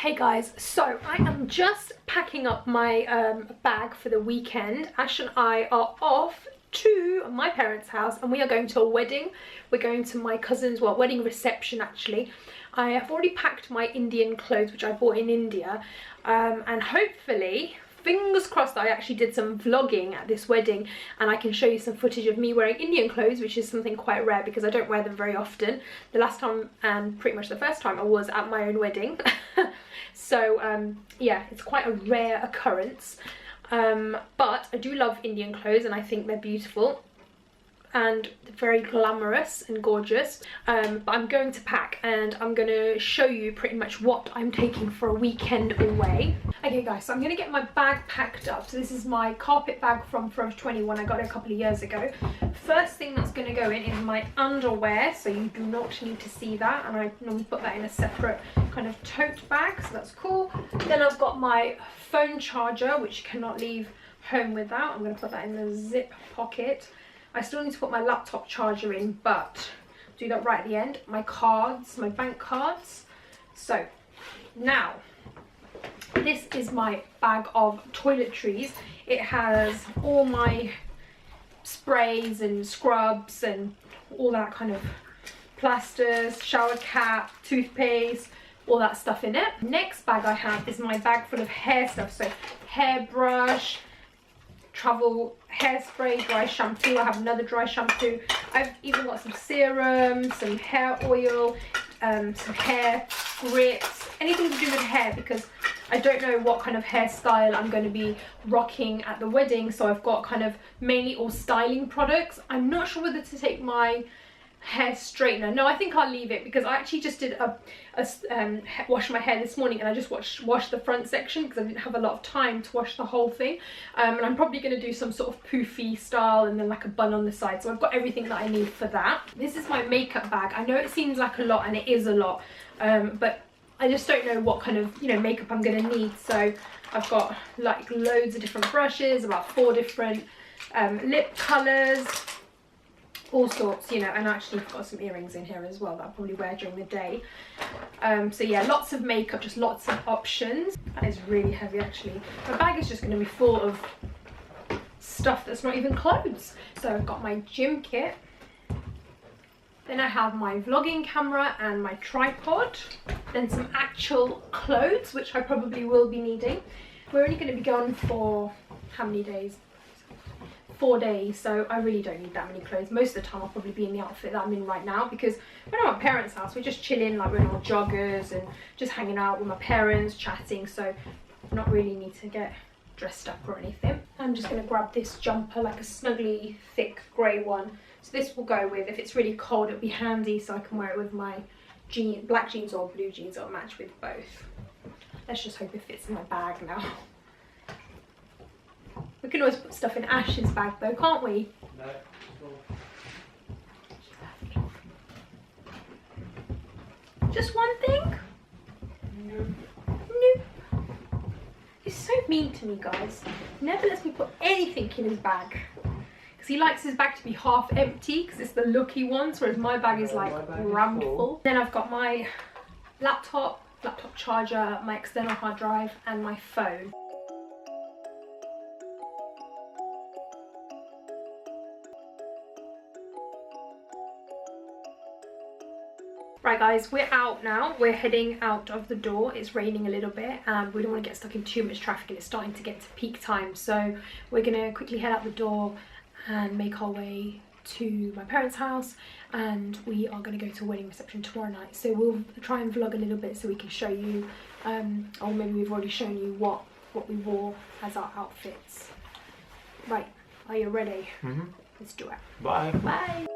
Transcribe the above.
Hey guys, so I am just packing up my bag for the weekend. Ash and I are off to my parents' house and we are going to a wedding. We're going to my cousin's, well, wedding reception actually. I have already packed my Indian clothes which I bought in India, and hopefully, fingers crossed, that I actually did some vlogging at this wedding and I can show you some footage of me wearing Indian clothes, which is something quite rare because I don't wear them very often. The last time and pretty much the first time I was at my own wedding. So yeah, it's quite a rare occurrence, but I do love Indian clothes and I think they're beautiful and very glamorous and gorgeous. But I'm going to pack and I'm going to show you pretty much what I'm taking for a weekend away. Okay guys, so I'm going to get my bag packed up. So this is my carpet bag from Forever 21. I got it a couple of years ago. First thing that's going to go in is my underwear, so you do not need to see that, and I normally put that in a separate kind of tote bag, so that's cool. Then I've got my phone charger, which you cannot leave home without. I'm going to put that in the zip pocket. I still need to put my laptop charger in, but do that right at the end. My cards, my bank cards. So now, this is my bag of toiletries. It has all my sprays and scrubs and all that kind of plasters, shower cap, toothpaste, all that stuff in it. Next bag I have is my bag full of hair stuff. So hairbrush, travel hairspray, dry shampoo. I have another dry shampoo. I've even got some serum, some hair oil, some hair grits, anything to do with hair, because I don't know what kind of hairstyle I'm going to be rocking at the wedding, so I've got kind of mainly all styling products. I'm not sure whether to take my hair straightener. No, I think I'll leave it because I actually just did wash my hair this morning and I just washed the front section because I didn't have a lot of time to wash the whole thing, and I'm probably going to do some sort of poofy style and then like a bun on the side, so I've got everything that I need for that. This is my makeup bag. I know it seems like a lot and it is a lot, but I just don't know what kind of, you know, makeup I'm going to need. So I've got like loads of different brushes, about 4 different lip colours, all sorts, you know, and actually I've got some earrings in here as well that I'll probably wear during the day. So yeah, lots of makeup, just lots of options. That is really heavy actually. My bag is just going to be full of stuff that's not even clothes. So I've got my gym kit. Then I have my vlogging camera and my tripod. Then some actual clothes, which I probably will be needing. We're only going to be gone for how many days? 4 days, so I really don't need that many clothes. Most of the time I'll probably be in the outfit that I'm in right now, because when I'm at my parents' house we're just chilling, like we're in our joggers and just hanging out with my parents, chatting, so not really need to get dressed up or anything. I'm just going to grab this jumper, like a snuggly thick grey one. So this will go with, if it's really cold it'll be handy, so I can wear it with my black jeans or blue jeans. It'll match with both. Let's just hope it fits in my bag now. We can always put stuff in Ash's bag though, can't we? No. Just one thing? No. Nope. He's so mean to me, guys. He never lets me put anything in his bag. Because he likes his bag to be half empty, because it's the looky ones, whereas my bag is like rammed full. Then I've got my laptop charger, my external hard drive, and my phone. Right guys, we're out now. We're heading out of the door. It's raining a little bit and we don't want to get stuck in too much traffic, and it's starting to get to peak time. So we're going to quickly head out the door and make our way to my parents' house, and we are going to go to a wedding reception tomorrow night. So we'll try and vlog a little bit so we can show you, or maybe we've already shown you what we wore as our outfits. Right, are you ready? Mm-hmm. Let's do it. Bye. Bye.